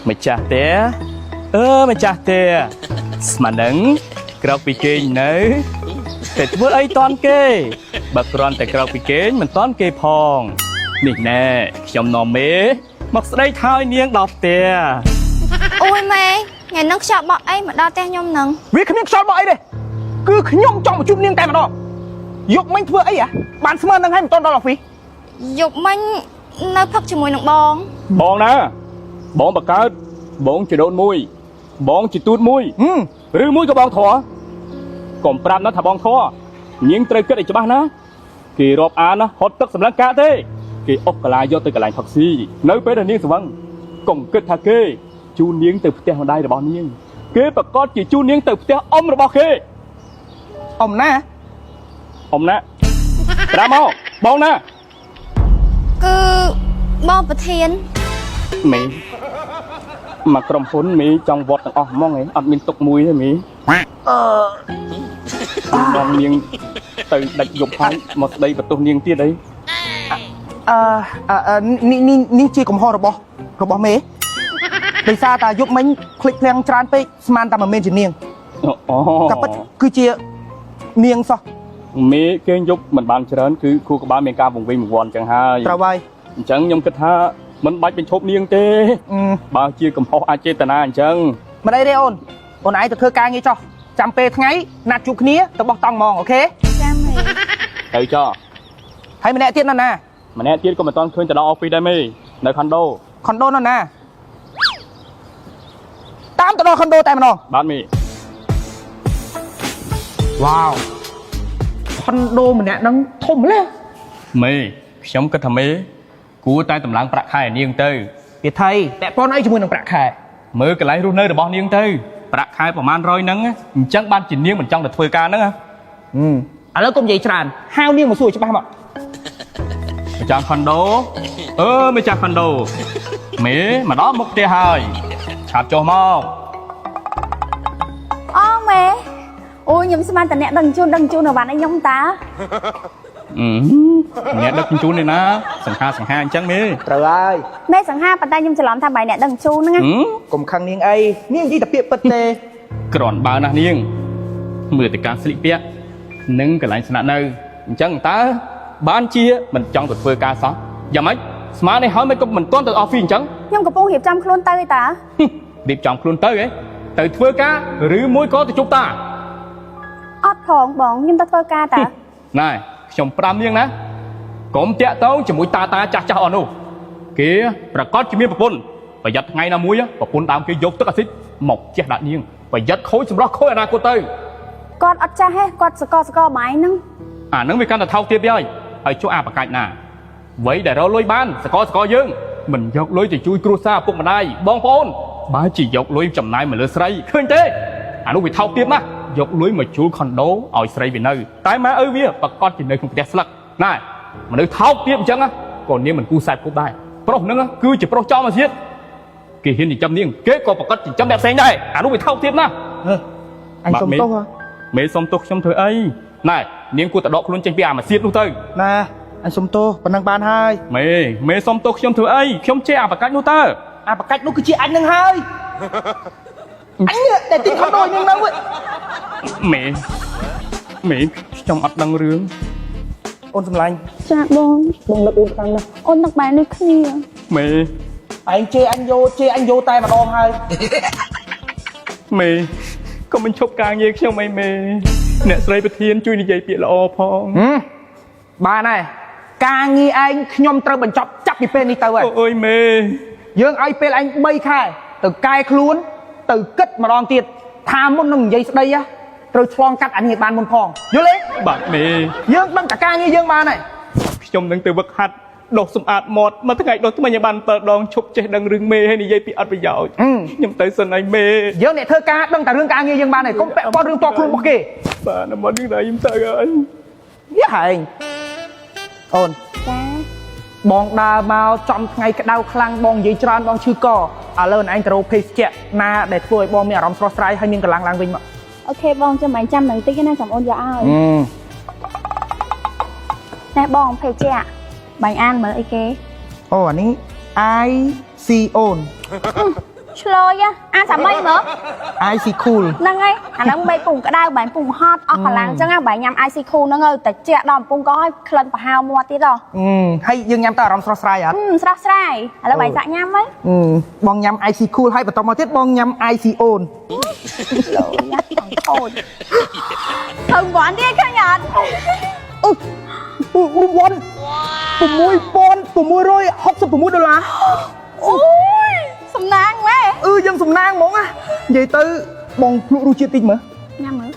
Mày chả té mày chả té mà nắng Krao bị kê nữa Để với ấy toán kê Bà con tại krao bị kê mình toán kê phong Nè nè Trong nó mê Mặc đây thôi niên đọc té Ôi mẹ Ngày nâng sợ bọn ấy mà đo tên nhông nâng Vì khám sợ bọn ấy đây Cứ nhông trong một chút niên tay mà đó Dục mình thưa ấy à Bạn xem nâng hay một tôn đó là phí Dục mình Nơi phật cho mùi nâng bong Bọn nè Bọn bàកើតBọn chỉ đôn mùi Bọn chỉ tút mùi Rư mùi có bọn thọ Còn prap nó thả bọn thọ Nhưng trời kết để cho bác nó Kỳ rộp á nó hốt tức sầm lăng cá thế Kỳ ốc cả lại do từ cả lạnh thật si Nơi bế là niên sầm vâng Còn kết thả kê Chú niên từ phía hồi đây là bọn niên Kế bà con chỉ chú niên từ phía ông là bọn khê Ông nè Ông nè Ra mau Bọn nè Cứ Bong bà thiên Mẹ Mà cầm phốn mẹ trong vọt tầng mong ấy Ất mình tục mùi thế mẹ Mong niên Từ đạch dục hai Một đây và tôi niên tiết đấy Niên chi cùng ho rồi bỏ mẹ Vì sao ta dục mình Click lên tràn bê Sman ta mà mê chỉ niên Cặp bất cứ chia Niên sao Mẹ kênh dục mình bàn cho đến Cứ khu có ba miền ca vùng vi một vòn chẳng hai Trao vai Chẳng nhông kết ha Mình bạch bên chốt niên tê Bao chia cầm ho ai chê tà na chẳng Mà đây ôn Ôn ấy tôi thơ ca nghe cho Chăm bê tháng ấy Nạt chụp khía tôi bọc tông mòn ok Cha mẹ Tự cho Hay mình nẹ tiết nó nè Mà nè tiết có mình toàn khuyên từ đó office đây mê Nơi condo Condo nó nè តាមទៅដល់ condo តែម្ដង បាទមី Wow condo ម្នាក់ហ្នឹងធំម្ល៉េះ មេខ្ញុំគិតថាមេគួរតែតម្លើងប្រាក់ខែនាងទៅ វាថៃតែប៉ុនអីជាមួយនឹងប្រាក់ខែ មើលកន្លែងរស់នៅរបស់នាងទៅប្រាក់ខែប្រហែល100ហ្នឹងអញ្ចឹងបានជានាងមិនចង់ទៅធ្វើការហ្នឹងឥឡូវកុំនិយាយច្រើនហៅនាងមកសួរច្បាស់មកម្ ចាស់ condo ម្ចាស់ condo មេមកដល់មុខផ្ទះហើយឆាប់ចុះមក Ô mẹ Ôi nhầm sao ta nẹ đừng chôn ở bạn ấy nhông ta អ្នកដឹកជញ្ជូននេះណាសង្ហាអញ្ចឹងមេ ត្រូវហើយ Mẹ sẵn ha bà ta nhầmច្រឡំថាបាយអ្នកដឹងជូនហ្នឹង កុំខឹងនាងអីនាងនិយាយតែពាក្យពិតទេ ក្រនបើណាស់នាងមើលតែការស្លៀកពាក់និងកន្លែងស្នាក់នៅអញ្ចឹងតើបានជាមិនចង់ទៅធ្វើការសោះយ៉ាងម៉េចស្មាននេះហើយមិនក៏មិនទាន់ទៅ office អញ្ចឹង ខ្ញុំកំពុងរៀបចំខ្លួនទៅឯតា រៀបចំខ្លួនទៅហ៎ទៅធ្វើការឬមួយក៏ទៅជប់តា អត់ផងបងខ្ញុំទៅធ្វើការតា ណែខ្ញុំ5នាងណាកុំតាក់តងជាមួយតាចាស់អស់នោះគេប្រកាសជាមានប្រពន្ធប្រយ័ត្នថ្ងៃណាមួយប្រពន្ធដើមគេយកទឹកអាស៊ីតមកជះដាក់នាងប្រយ័ត្នខូចសម្រស់ខូចអនាគតទៅ គាត់អត់ចាស់ទេគាត់សកបាយហ្នឹង អានឹងវាកាន់តែថោកទាបហើយចុះអាប្រកាច់ណាអ្វីដែលរលុយបានសកយើងមិនយកលុយទៅជួយគ្រួសារពុកម្ដាយបងប្អូនបើជាយកលុយចំណាយមកលើស្រីឃើញទេអានោះវាថោកទាបណាស់យកលុយមកជួលខុនដូឲ្យស្រីវានៅតែម៉ែឪវាប្រកាសជានៅក្នុងផ្ទះស្លឹកណែមនុស្សថោកទាបអញ្ចឹងក៏នាងមិនគូសែបគប់ដែរប្រុសហ្នឹងគឺជាប្រុសចោលមកទៀតគេហ៊ានចិញ្ចឹមនាងគេក៏ប្រកាសចិញ្ចឹមអ្នកផ្សេងដែរអានោះវាថោកទាបណាស់ អញសុំទោស មេសុំទោសខ្ញុំធ្វើអីណែនាងគួរតែដកខ្លួនចេញពីអាម៉ាស៊ីននោះទៅ ណែអញសុំទោសប៉ុណ្ណឹងបានហើយ មេសុំទោសខ្ញុំធ្វើអីខ្ញុំជេរអាប្រកាច់នោះតើ អាប្រកាច់នោះគឺជាអញនឹងហើយអញតែទីខុសដូចនឹងនៅ មេខ្ញុំអត់ដឹងរឿង អូនសម្លាញ់ ចាបងលើកអូនខ្លាំងណាស់អូននឹកបែរនេះគ្នា មេ ឯងជេរអញយោតែម្ដងហើយ មេកុំបញ្ឈប់ការងារខ្ញុំអីមេអ្នកស្រីប្រធានជួយនិយាយពាក្យល្អផង បានហើយការងារឯងខ្ញុំត្រូវបញ្ចប់ចាប់ពីពេលនេះទៅហើយ អូយមេ យើងឲ្យពេលឯង3ខែទៅកែខ្លួនទៅគិតម្ដងទៀតថាមុននឹងនិយាយស្ដីត្រូវឆ្លងកាត់អានេះបានមុនផងយល់ទេ បាទមេ យើងដឹងតែការងារយើងបានហើយ ខ្ញុំនឹងទៅវឹកហាត់ដុសសម្អាតមាត់មួយថ្ងៃដុសថ្មីឲ្យបាន7ដងឈប់ចេះដឹងរឿងមេហើយនិយាយពីអត់ប្រយោជន៍ខ្ញុំទៅសិនហើយមេ យើងអ្នកធ្វើការដឹងតែរឿងការងារយើងបានហើយកុំពាក់ព័ន្ធរឿងតខ្លួនរបស់គេ បាទតែមករឿងដែរខ្ញុំទៅហើយ វាហើយអូន ចា បងដើរមកចំថ្ងៃក្តៅខ្លាំងបងនិយាយច្រើនបងឈឺកឥឡូវឯងទៅរកភេសជ្ជៈណាដែលធ្វើឲ្យបងមានអារម្មណ៍ស្រស់ស្រាយហើយមានកម្លាំងឡើងវិញមក អូខេបងចាំបាញ់ចាំនឹងតិចណាចាំអូនយកឲ្យណែបងភេជាបាញ់អានមើលអីគេ អូអានេះ I see អូន ឆ្លើយអាសាមីមើល IC cool ហ្នឹងហើយអាហ្នឹងបីពុំក្តៅបែរពុំហត់អស់កម្លាំងអញ្ចឹងបែរញ៉ាំ IC cool ហ្នឹងទៅតែជែកដល់កំពុងក៏ឲ្យក្លិនប្រហើរមាត់ទៀតហ៎ ហើយយើងញ៉ាំទៅអារម្មណ៍ស្រស់ស្រាយអត់ ស្រស់ស្រាយឥឡូវបែរសាក់ញ៉ាំហ៎ បងញ៉ាំ IC cool ហើយបន្តមកទៀតបងញ៉ាំ IC on លោញ៉ាំទាំងខូចទៅវ៉ាន់ទៀតឃើញអត់ រង្វាន់$6,666 ដុល្លារ អូយសំណាងម៉ែ យើងសំណាងហ្មងណានិយាយទៅបងភ្លក់រសជាតិតិចមើល ញ៉ាំមើល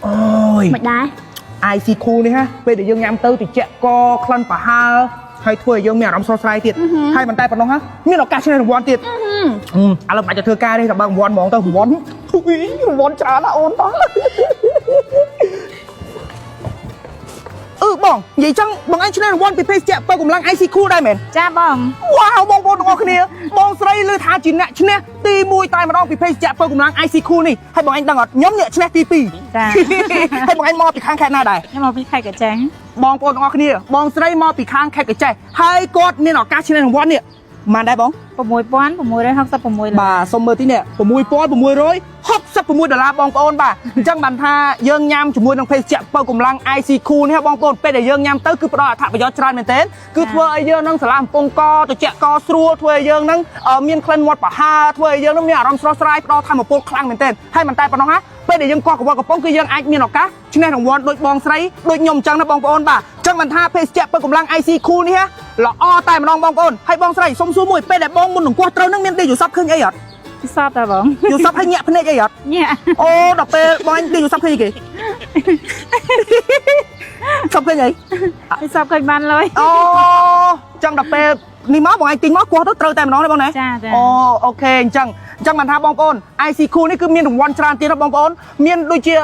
អូយ មិនដែរ IC cool នេះណាពេលដែលយើងញ៉ាំទៅតិចកក្លិនប្រហើរហើយធ្វើឲ្យយើងមានអារម្មណ៍ស្រស់ស្រាយទៀតហើយមិនតែប៉ុណ្ណោះណាមានឱកាសឈ្នះរង្វាន់ទៀតឥឡូវមិនបាច់ទៅធ្វើការទេតែបើរង្វាន់ហ្មងទៅរង្វាន់ច្រើនណាអូនតោះបងនិយាយចឹងបងឯងឈ្នះរង្វាន់ពីភេសជ្ជៈបើកម្លាំង IC cool ដែរមែន ចាបង វ៉ាវបងប្អូនទាំងអស់គ្នាបងស្រីឮថាជាអ្នកឈ្នះទី1តែម្ដងពីភេសជ្ជៈបើកម្លាំង IC cool នេះហើយបងឯងដឹងអត់ខ្ញុំអ្នកឈ្នះទី2 ចា ហើយបងឯងមកពីខាងខេត្តណាដែរ ខ្ញុំមកពីខេត្តកញ្ចេះ បងប្អូនទាំងអស់គ្នាបងស្រីមកពីខាងខេត្តកញ្ចេះហើយគាត់មានឱកាសឈ្នះរង្វាន់នេះបានដែរបង $6,666 បាទសុំមើលទីនេះ$6,666 ដុល្លារបងប្អូនបាទអញ្ចឹងបានថាយើងញ៉ាំជាមួយនឹងភេសជ្ជៈបើកម្លាំង IC cool នេះបងប្អូនពេលដែលយើងញ៉ាំទៅគឺផ្ដល់អត្ថប្រយោជន៍ច្រើនមែនទែនគឺធ្វើឲ្យយើងនឹងស្រឡះកំពង់កត្រជាក់កស្រួលធ្វើឲ្យយើងនឹងមានក្លិនមាត់ប្រហើរធ្វើឲ្យយើងនឹងមានអារម្មណ៍ស្រស់ស្រាយផ្ដល់ធម៌ពលខ្លាំងមែនទែនហើយមិនតែប៉ុណ្ណោះណាពេលដែលយើងកក់កវល់កំប៉ុងគឺយើងអាចមានឱកាសឈ្នះរង្វាន់ដូចបងស្រីដូចខ្ញុំអញ្ចឹងណាបងប្អូនបាទអញ្ចឹងបានថាភេសជ្ជៈបើកម្លាំង IC cool នេះល្អតែម្ដងបងប្អូនហើយបងស្រីសុំសួរមួយពេលដែលបងមុននឹងគោះត្រូវនឹងមានទីយល់សពឃើញអីអត់ សតតាបង យល់សពឲ្យញាក់ភ្នែកអីអត់ ញាក់ អូដល់ពេលបងឯងទីយល់សពឃើញអីគេសពឃើញអី សពឃើញបានលុយ អូចឹងដល់ពេលនេះមកបងឯងទិញមកគោះទៅត្រូវតែម្ដងទេបងណា ចា អូអូខេអញ្ចឹងបានថាបងប្អូន IC cool នេះគឺមានរង្វាន់ច្រើនទៀតណាបងប្អូនមានដូចជារ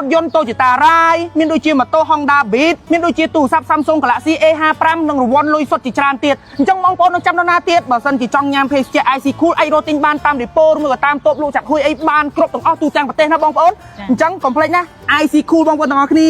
ថយន្ត Toyota Rai មានដូចជាម៉ូតូ Honda Beat មានដូចជាទូរស័ព្ទ Samsung Galaxy A55 និងរង្វាន់លុយសុទ្ធជាច្រើនទៀតអញ្ចឹងបងប្អូននឹងចាំដល់ណាទៀតបើសិនជាចង់ញ៉ាំភេសជ្ជៈ IC cool អាចរកទិញបានតាមឌីប៉ូឬក៏តាមតូបលក់ចាក់ហួយអីបានគ្រប់ទាំងអស់ទូទាំងប្រទេសណាបងប្អូនអញ្ចឹងកុំភ្លេចណា IC cool បងប្អូនទាំងអស់គ្នា